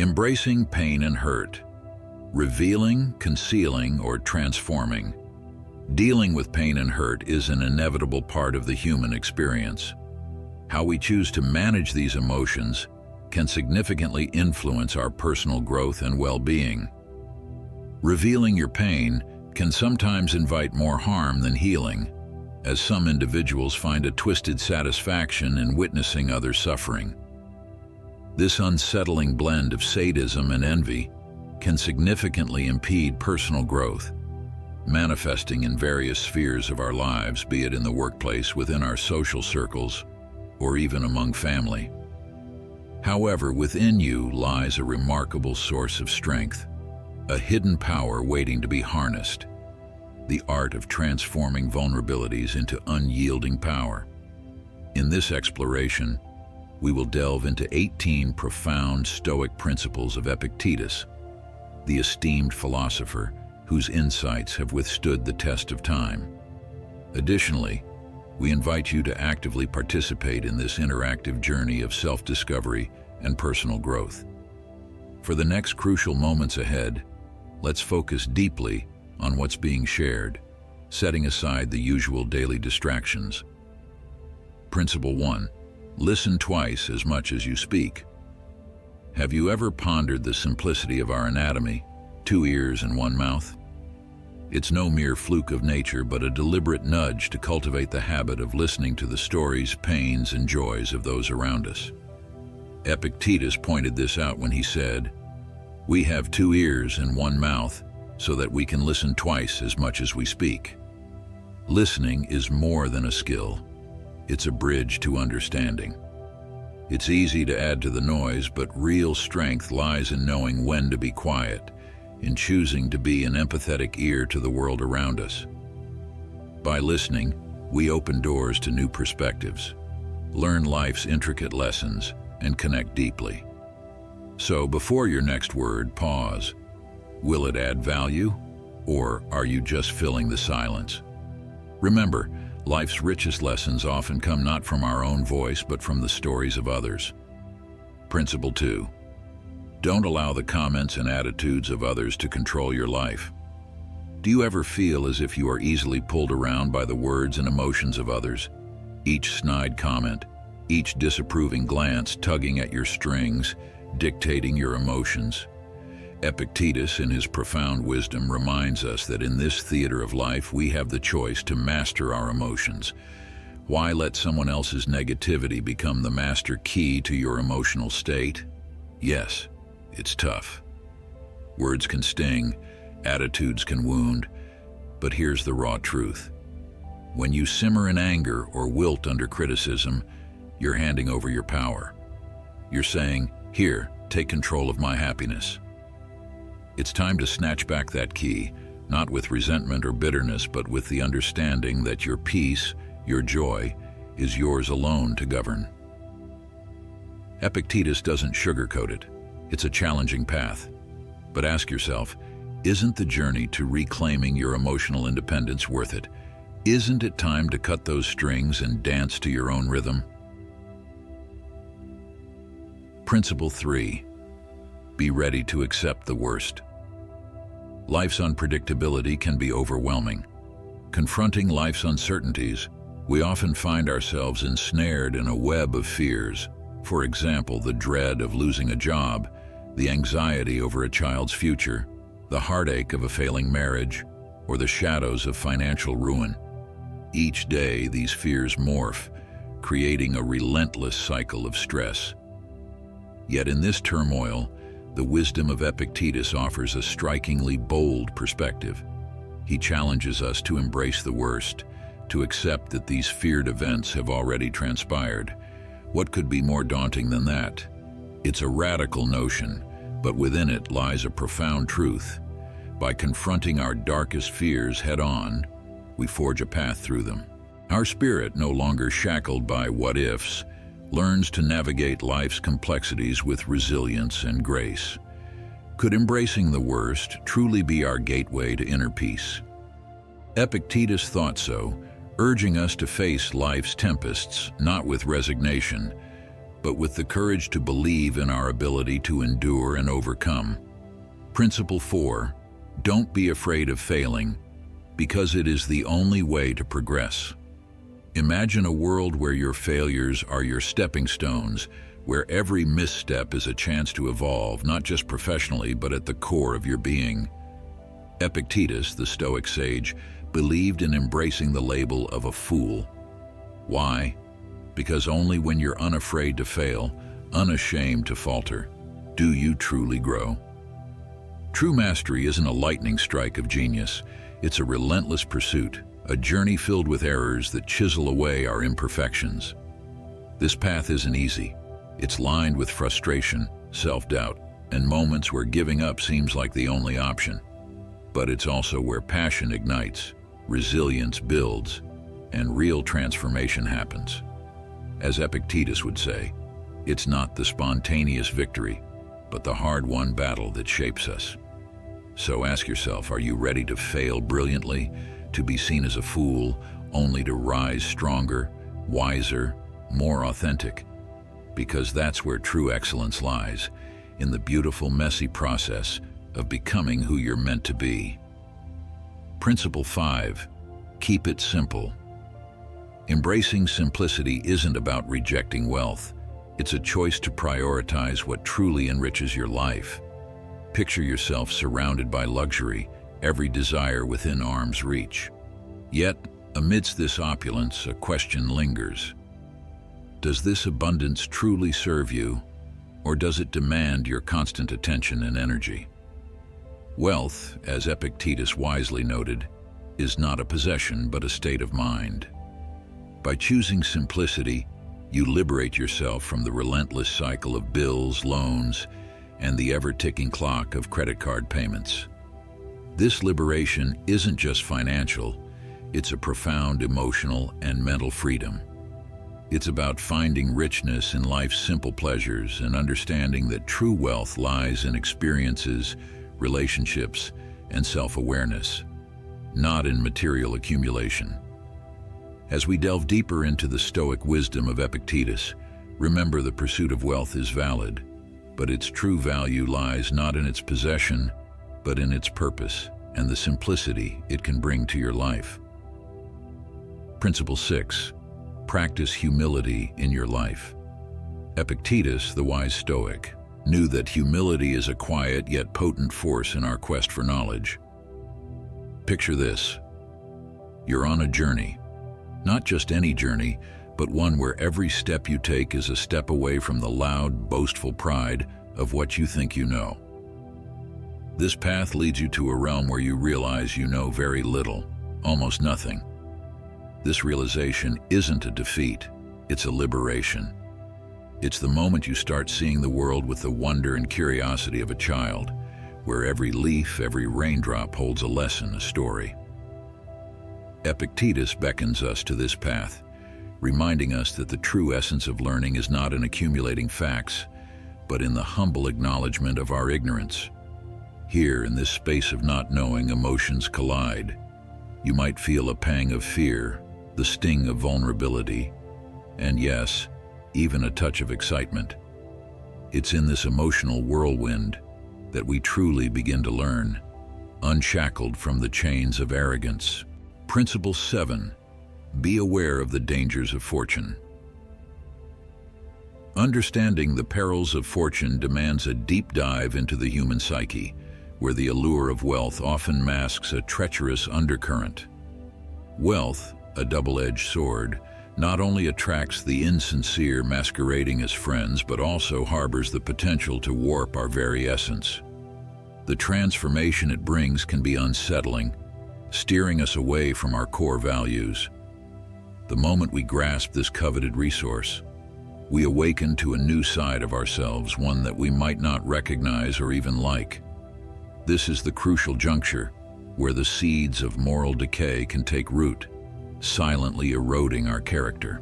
Embracing pain and hurt. Revealing, concealing, or transforming. Dealing with pain and hurt is an inevitable part of the human experience. How we choose to manage these emotions can significantly influence our personal growth and well-being. Revealing your pain can sometimes invite more harm than healing, as some individuals find a twisted satisfaction in witnessing others suffering. This unsettling blend of sadism and envy can significantly impede personal growth, manifesting in various spheres of our lives, be it in the workplace, within our social circles, or even among family. However, within you lies a remarkable source of strength, a hidden power waiting to be harnessed, the art of transforming vulnerabilities into unyielding power. In this exploration, we will delve into 18 profound Stoic principles of Epictetus, the esteemed philosopher whose insights have withstood the test of time. Additionally, we invite you to actively participate in this interactive journey of self-discovery and personal growth. For the next crucial moments ahead, let's focus deeply on what's being shared, setting aside the usual daily distractions. Principle 1. Listen twice as much as you speak. Have you ever pondered the simplicity of our anatomy, 2 ears and 1 mouth? It's no mere fluke of nature, but a deliberate nudge to cultivate the habit of listening to the stories, pains, and joys of those around us. Epictetus pointed this out when he said, "We have 2 ears and 1 mouth, so that we can listen twice as much as we speak." Listening is more than a skill. It's a bridge to understanding. It's easy to add to the noise, but real strength lies in knowing when to be quiet, in choosing to be an empathetic ear to the world around us. By listening, we open doors to new perspectives, learn life's intricate lessons, and connect deeply. So before your next word, pause. Will it add value, or are you just filling the silence? Remember, life's richest lessons often come not from our own voice, but from the stories of others. Principle 2. Don't allow the comments and attitudes of others to control your life. Do you ever feel as if you are easily pulled around by the words and emotions of others? Each snide comment, each disapproving glance tugging at your strings, dictating your emotions. Epictetus, in his profound wisdom, reminds us that in this theater of life, we have the choice to master our emotions. Why let someone else's negativity become the master key to your emotional state? Yes, it's tough. Words can sting, attitudes can wound, but here's the raw truth. When you simmer in anger or wilt under criticism, you're handing over your power. You're saying, "Here, take control of my happiness." It's time to snatch back that key, not with resentment or bitterness, but with the understanding that your peace, your joy, is yours alone to govern. Epictetus doesn't sugarcoat it. It's a challenging path. But ask yourself, isn't the journey to reclaiming your emotional independence worth it? Isn't it time to cut those strings and dance to your own rhythm? Principle 3. Be ready to accept the worst. Life's unpredictability can be overwhelming. Confronting life's uncertainties, we often find ourselves ensnared in a web of fears. For example, the dread of losing a job, the anxiety over a child's future, the heartache of a failing marriage, or the shadows of financial ruin. Each day, these fears morph, creating a relentless cycle of stress. Yet in this turmoil, the wisdom of Epictetus offers a strikingly bold perspective. He challenges us to embrace the worst, to accept that these feared events have already transpired. What could be more daunting than that? It's a radical notion, but within it lies a profound truth. By confronting our darkest fears head-on, we forge a path through them. Our spirit, no longer shackled by what-ifs, learns to navigate life's complexities with resilience and grace. Could embracing the worst truly be our gateway to inner peace? Epictetus thought so, urging us to face life's tempests not with resignation, but with the courage to believe in our ability to endure and overcome. Principle 4. Don't be afraid of failing, because it is the only way to progress. Imagine a world where your failures are your stepping stones, where every misstep is a chance to evolve, not just professionally, but at the core of your being. Epictetus, the Stoic sage, believed in embracing the label of a fool. Why? Because only when you're unafraid to fail, unashamed to falter, do you truly grow. True mastery isn't a lightning strike of genius. It's a relentless pursuit, a journey filled with errors that chisel away our imperfections. This path isn't easy. It's lined with frustration, self-doubt, and moments where giving up seems like the only option. But it's also where passion ignites, resilience builds, and real transformation happens. As Epictetus would say, it's not the spontaneous victory, but the hard-won battle that shapes us. So ask yourself, are you ready to fail brilliantly, to be seen as a fool, only to rise stronger, wiser, more authentic? Because that's where true excellence lies, in the beautiful, messy process of becoming who you're meant to be. Principle 5. Keep it simple. Embracing simplicity isn't about rejecting wealth. It's a choice to prioritize what truly enriches your life. Picture yourself surrounded by luxury, every desire within arm's reach. Yet, amidst this opulence, a question lingers. Does this abundance truly serve you, or does it demand your constant attention and energy? Wealth, as Epictetus wisely noted, is not a possession but a state of mind. By choosing simplicity, you liberate yourself from the relentless cycle of bills, loans, and the ever-ticking clock of credit card payments. This liberation isn't just financial, it's a profound emotional and mental freedom. It's about finding richness in life's simple pleasures and understanding that true wealth lies in experiences, relationships, and self-awareness, not in material accumulation. As we delve deeper into the Stoic wisdom of Epictetus, remember the pursuit of wealth is valid, but its true value lies not in its possession, but in its purpose and the simplicity it can bring to your life. Principle 6. Practice humility in your life. Epictetus, the wise Stoic, knew that humility is a quiet yet potent force in our quest for knowledge. Picture this. You're on a journey. Not just any journey, but one where every step you take is a step away from the loud, boastful pride of what you think you know. This path leads you to a realm where you realize you know very little, almost nothing. This realization isn't a defeat, it's a liberation. It's the moment you start seeing the world with the wonder and curiosity of a child, where every leaf, every raindrop holds a lesson, a story. Epictetus beckons us to this path, reminding us that the true essence of learning is not in accumulating facts, but in the humble acknowledgement of our ignorance. Here, in this space of not knowing, emotions collide. You might feel a pang of fear, the sting of vulnerability, and yes, even a touch of excitement. It's in this emotional whirlwind that we truly begin to learn, unshackled from the chains of arrogance. Principle 7. Be aware of the dangers of fortune. Understanding the perils of fortune demands a deep dive into the human psyche, where the allure of wealth often masks a treacherous undercurrent. Wealth, a double-edged sword, not only attracts the insincere masquerading as friends, but also harbors the potential to warp our very essence. The transformation it brings can be unsettling, steering us away from our core values. The moment we grasp this coveted resource, we awaken to a new side of ourselves, one that we might not recognize or even like. This is the crucial juncture where the seeds of moral decay can take root, silently eroding our character.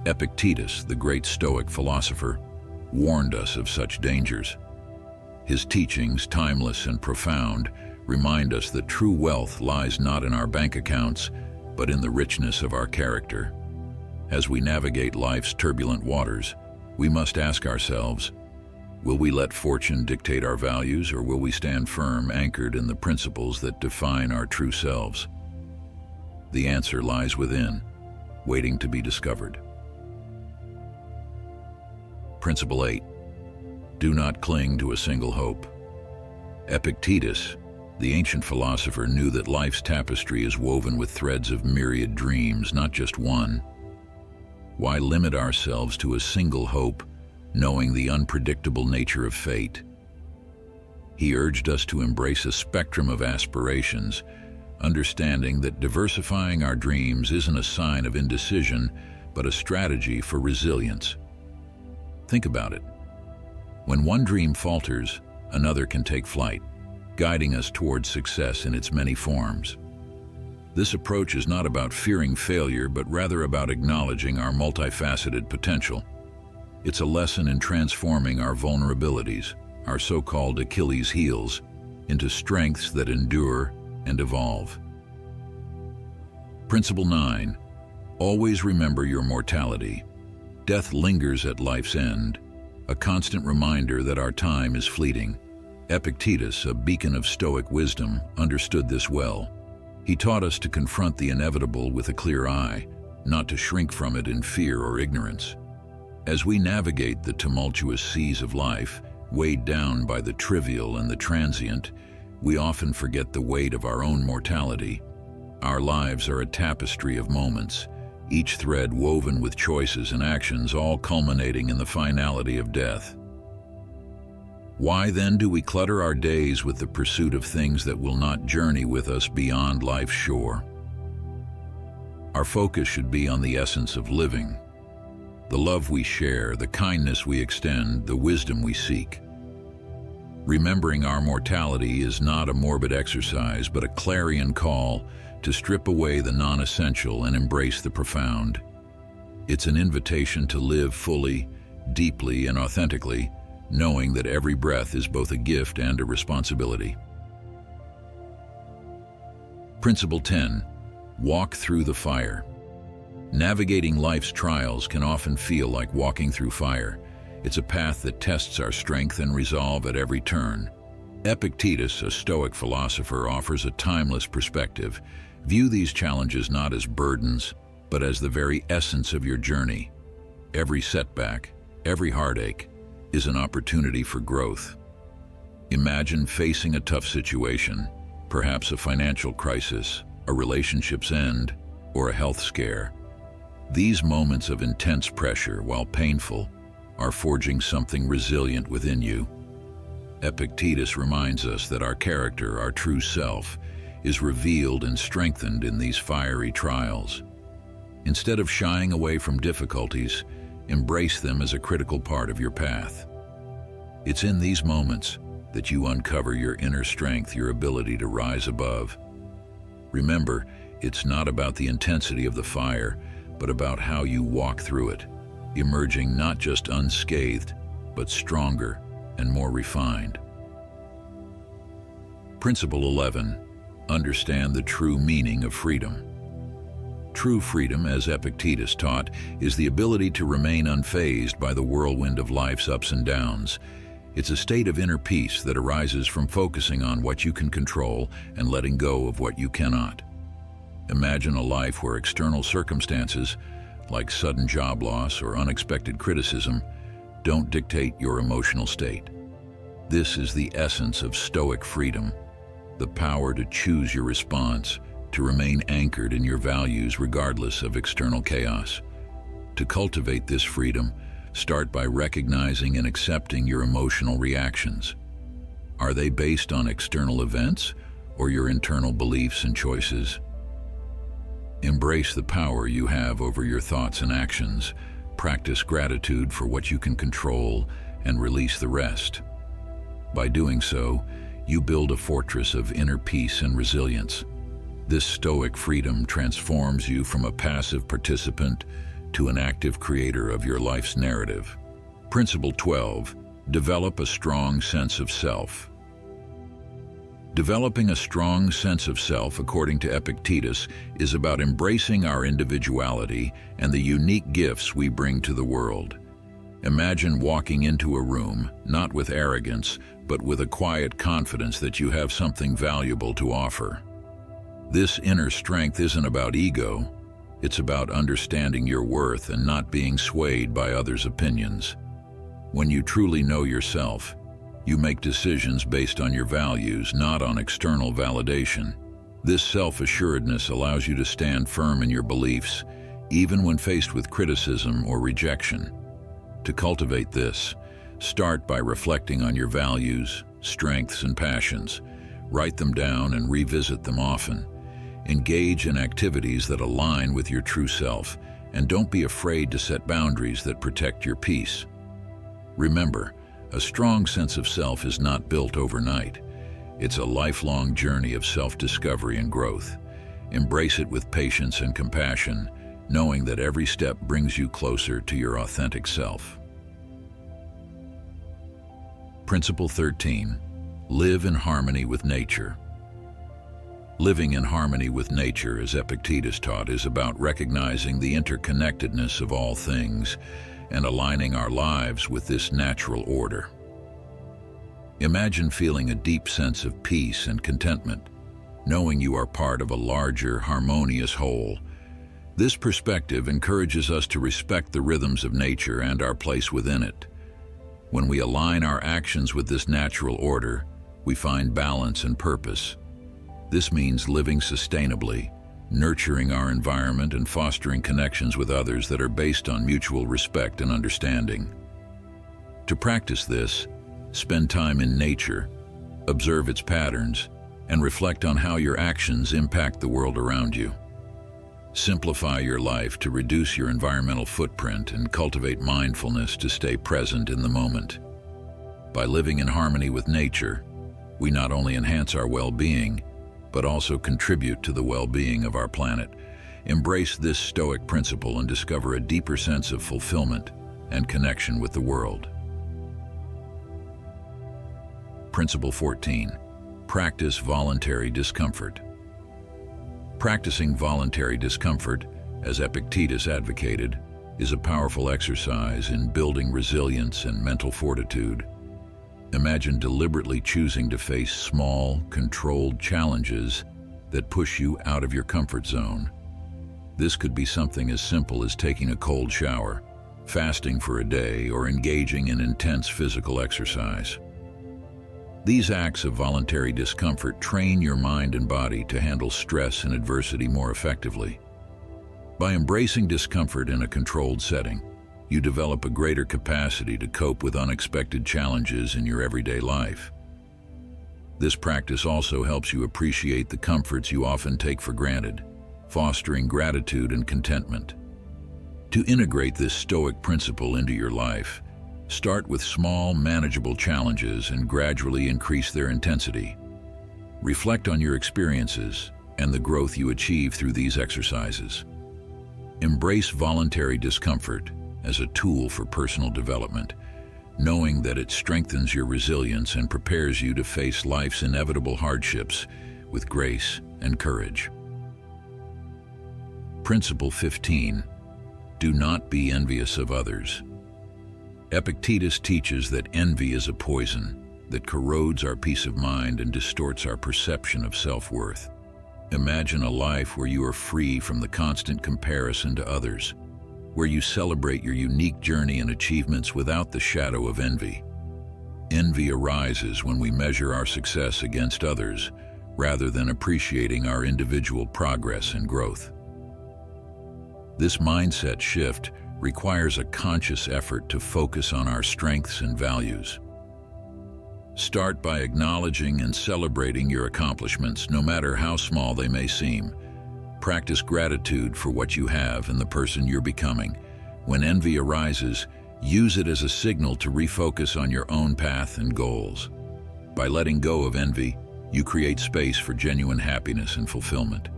Epictetus, the great Stoic philosopher, warned us of such dangers. His teachings, timeless and profound, remind us that true wealth lies not in our bank accounts, but in the richness of our character. As we navigate life's turbulent waters, We must ask ourselves, will we let fortune dictate our values, or will we stand firm, anchored in the principles that define our true selves? The answer lies within, waiting to be discovered. Principle 8. Do not cling to a single hope. Epictetus, the ancient philosopher, knew that life's tapestry is woven with threads of myriad dreams, not just one. Why limit ourselves to a single hope, knowing the unpredictable nature of fate? He urged us to embrace a spectrum of aspirations, understanding that diversifying our dreams isn't a sign of indecision, but a strategy for resilience. Think about it. When one dream falters, another can take flight, guiding us towards success in its many forms. This approach is not about fearing failure, but rather about acknowledging our multifaceted potential. It's a lesson in transforming our vulnerabilities, our so-called Achilles heels, into strengths that endure and evolve. Principle 9. Always remember your mortality. Death lingers at life's end, a constant reminder that our time is fleeting. Epictetus, a beacon of Stoic wisdom, understood this well. He taught us to confront the inevitable with a clear eye, not to shrink from it in fear or ignorance. As we navigate the tumultuous seas of life, weighed down by the trivial and the transient, we often forget the weight of our own mortality. Our lives are a tapestry of moments, each thread woven with choices and actions, all culminating in the finality of death. Why then do we clutter our days with the pursuit of things that will not journey with us beyond life's shore? Our focus should be on the essence of living, the love we share, the kindness we extend, the wisdom we seek. Remembering our mortality is not a morbid exercise, but a clarion call to strip away the non-essential and embrace the profound. It's an invitation to live fully, deeply, and authentically, knowing that every breath is both a gift and a responsibility. Principle 10. Walk through the fire. Navigating life's trials can often feel like walking through fire. It's a path that tests our strength and resolve at every turn. Epictetus, a Stoic philosopher, offers a timeless perspective. View these challenges not as burdens, but as the very essence of your journey. Every setback, every heartache, is an opportunity for growth. Imagine facing a tough situation, perhaps a financial crisis, a relationship's end, or a health scare. These moments of intense pressure, while painful, are forging something resilient within you. Epictetus reminds us that our character, our true self, is revealed and strengthened in these fiery trials. Instead of shying away from difficulties, embrace them as a critical part of your path. It's in these moments that you uncover your inner strength, your ability to rise above. Remember, it's not about the intensity of the fire, but about how you walk through it, emerging not just unscathed, but stronger and more refined. Principle 11. Understand the true meaning of freedom. True freedom, as Epictetus taught, is the ability to remain unfazed by the whirlwind of life's ups and downs. It's a state of inner peace that arises from focusing on what you can control and letting go of what you cannot. Imagine a life where external circumstances, like sudden job loss or unexpected criticism, don't dictate your emotional state. This is the essence of Stoic freedom, the power to choose your response, to remain anchored in your values regardless of external chaos. To cultivate this freedom, start by recognizing and accepting your emotional reactions. Are they based on external events or your internal beliefs and choices? Embrace the power you have over your thoughts and actions. Practice gratitude for what you can control and release the rest. By doing so, you build a fortress of inner peace and resilience. This Stoic freedom transforms you from a passive participant to an active creator of your life's narrative. Principle 12. Develop a strong sense of self. Developing a strong sense of self, according to Epictetus, is about embracing our individuality and the unique gifts we bring to the world. Imagine walking into a room, not with arrogance, but with a quiet confidence that you have something valuable to offer. This inner strength isn't about ego, it's about understanding your worth and not being swayed by others' opinions. When you truly know yourself, you make decisions based on your values, not on external validation. This self-assuredness allows you to stand firm in your beliefs, even when faced with criticism or rejection. To cultivate this, start by reflecting on your values, strengths, and passions. Write them down and revisit them often. Engage in activities that align with your true self, and don't be afraid to set boundaries that protect your peace. Remember, a strong sense of self is not built overnight. It's a lifelong journey of self-discovery and growth. Embrace it with patience and compassion, knowing that every step brings you closer to your authentic self. Principle 13. Live in harmony with nature. Living in harmony with nature, as Epictetus taught, is about recognizing the interconnectedness of all things and aligning our lives with this natural order. Imagine feeling a deep sense of peace and contentment, knowing you are part of a larger, harmonious whole. This perspective encourages us to respect the rhythms of nature and our place within it. When we align our actions with this natural order, we find balance and purpose. This means living sustainably, nurturing our environment, and fostering connections with others that are based on mutual respect and understanding. To practice this, spend time in nature, observe its patterns, and reflect on how your actions impact the world around you. Simplify your life to reduce your environmental footprint and cultivate mindfulness to stay present in the moment. By living in harmony with nature, we not only enhance our well-being, but also contribute to the well-being of our planet. Embrace this Stoic principle and discover a deeper sense of fulfillment and connection with the world. Principle 14. Practice voluntary discomfort. Practicing voluntary discomfort, as Epictetus advocated, is a powerful exercise in building resilience and mental fortitude. Imagine deliberately choosing to face small, controlled challenges that push you out of your comfort zone. This could be something as simple as taking a cold shower, fasting for a day, or engaging in intense physical exercise. These acts of voluntary discomfort train your mind and body to handle stress and adversity more effectively. By embracing discomfort in a controlled setting, you develop a greater capacity to cope with unexpected challenges in your everyday life. This practice also helps you appreciate the comforts you often take for granted, fostering gratitude and contentment. To integrate this Stoic principle into your life, start with small, manageable challenges and gradually increase their intensity. Reflect on your experiences and the growth you achieve through these exercises. Embrace voluntary discomfort as a tool for personal development, knowing that it strengthens your resilience and prepares you to face life's inevitable hardships with grace and courage. Principle 15. Do not be envious of others. Epictetus teaches that envy is a poison that corrodes our peace of mind and distorts our perception of self-worth. Imagine a life where you are free from the constant comparison to others, where you celebrate your unique journey and achievements without the shadow of envy. Envy arises when we measure our success against others, rather than appreciating our individual progress and growth. This mindset shift requires a conscious effort to focus on our strengths and values. Start by acknowledging and celebrating your accomplishments, no matter how small they may seem. Practice gratitude for what you have and the person you're becoming. When envy arises, use it as a signal to refocus on your own path and goals. By letting go of envy, you create space for genuine happiness and fulfillment.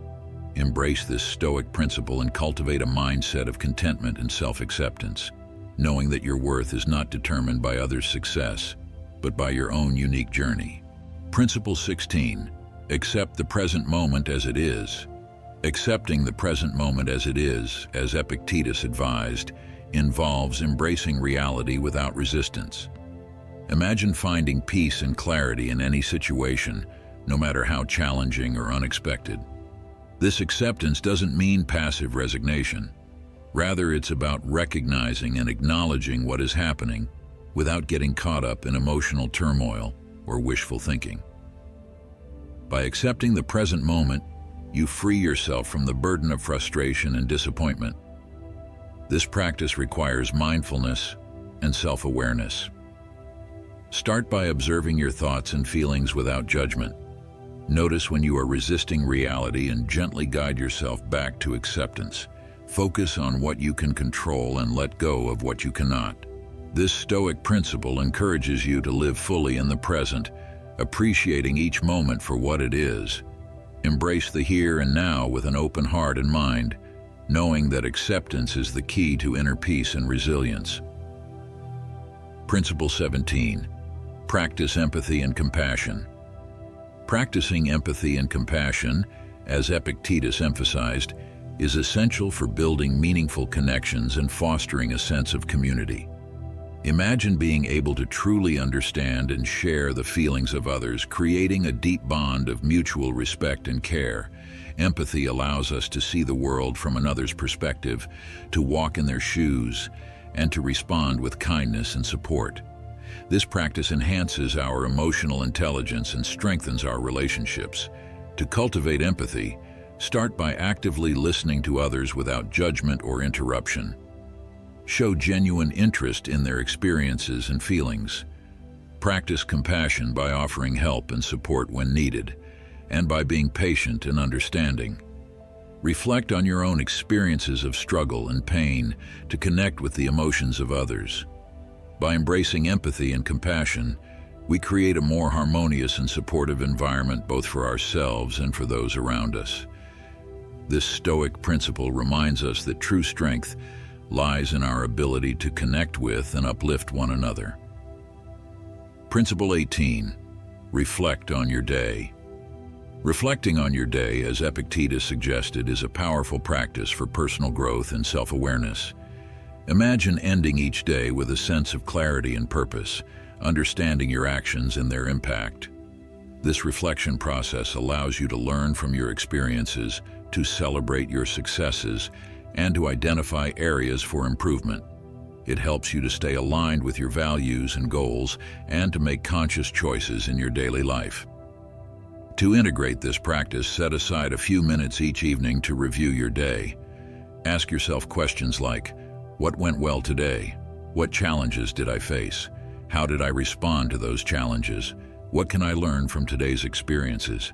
Embrace this Stoic principle and cultivate a mindset of contentment and self-acceptance, knowing that your worth is not determined by others' success, but by your own unique journey. Principle 16. Accept the present moment as it is. Accepting the present moment as it is, as Epictetus advised, involves embracing reality without resistance. Imagine finding peace and clarity in any situation, no matter how challenging or unexpected. This acceptance doesn't mean passive resignation. Rather, it's about recognizing and acknowledging what is happening without getting caught up in emotional turmoil or wishful thinking. By accepting the present moment, you free yourself from the burden of frustration and disappointment. This practice requires mindfulness and self-awareness. Start by observing your thoughts and feelings without judgment. Notice when you are resisting reality and gently guide yourself back to acceptance. Focus on what you can control and let go of what you cannot. This Stoic principle encourages you to live fully in the present, appreciating each moment for what it is. Embrace the here and now with an open heart and mind, knowing that acceptance is the key to inner peace and resilience. Principle 17. Practice empathy and compassion. Practicing empathy and compassion, as Epictetus emphasized, is essential for building meaningful connections and fostering a sense of community. Imagine being able to truly understand and share the feelings of others, creating a deep bond of mutual respect and care. Empathy allows us to see the world from another's perspective, to walk in their shoes, and to respond with kindness and support. This practice enhances our emotional intelligence and strengthens our relationships. To cultivate empathy, start by actively listening to others without judgment or interruption. Show genuine interest in their experiences and feelings. Practice compassion by offering help and support when needed, and by being patient and understanding. Reflect on your own experiences of struggle and pain to connect with the emotions of others. By embracing empathy and compassion, we create a more harmonious and supportive environment both for ourselves and for those around us. This Stoic principle reminds us that true strength lies in our ability to connect with and uplift one another. Principle 18. Reflect on your day. Reflecting on your day, as Epictetus suggested, is a powerful practice for personal growth and self-awareness. Imagine ending each day with a sense of clarity and purpose, understanding your actions and their impact. This reflection process allows you to learn from your experiences, to celebrate your successes, and to identify areas for improvement. It helps you to stay aligned with your values and goals and to make conscious choices in your daily life. To integrate this practice, set aside a few minutes each evening to review your day. Ask yourself questions like, what went well today? What challenges did I face? How did I respond to those challenges? What can I learn from today's experiences?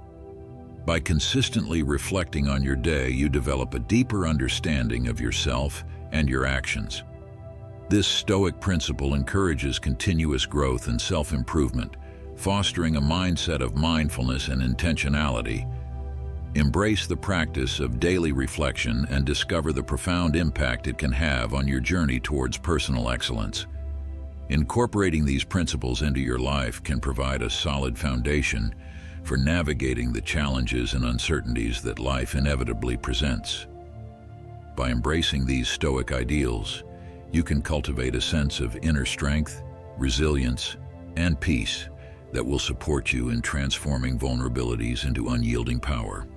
By consistently reflecting on your day, you develop a deeper understanding of yourself and your actions. This Stoic principle encourages continuous growth and self-improvement, fostering a mindset of mindfulness and intentionality. Embrace the practice of daily reflection and discover the profound impact it can have on your journey towards personal excellence. Incorporating these principles into your life can provide a solid foundation for navigating the challenges and uncertainties that life inevitably presents. By embracing these Stoic ideals, you can cultivate a sense of inner strength, resilience, and peace that will support you in transforming vulnerabilities into unyielding power.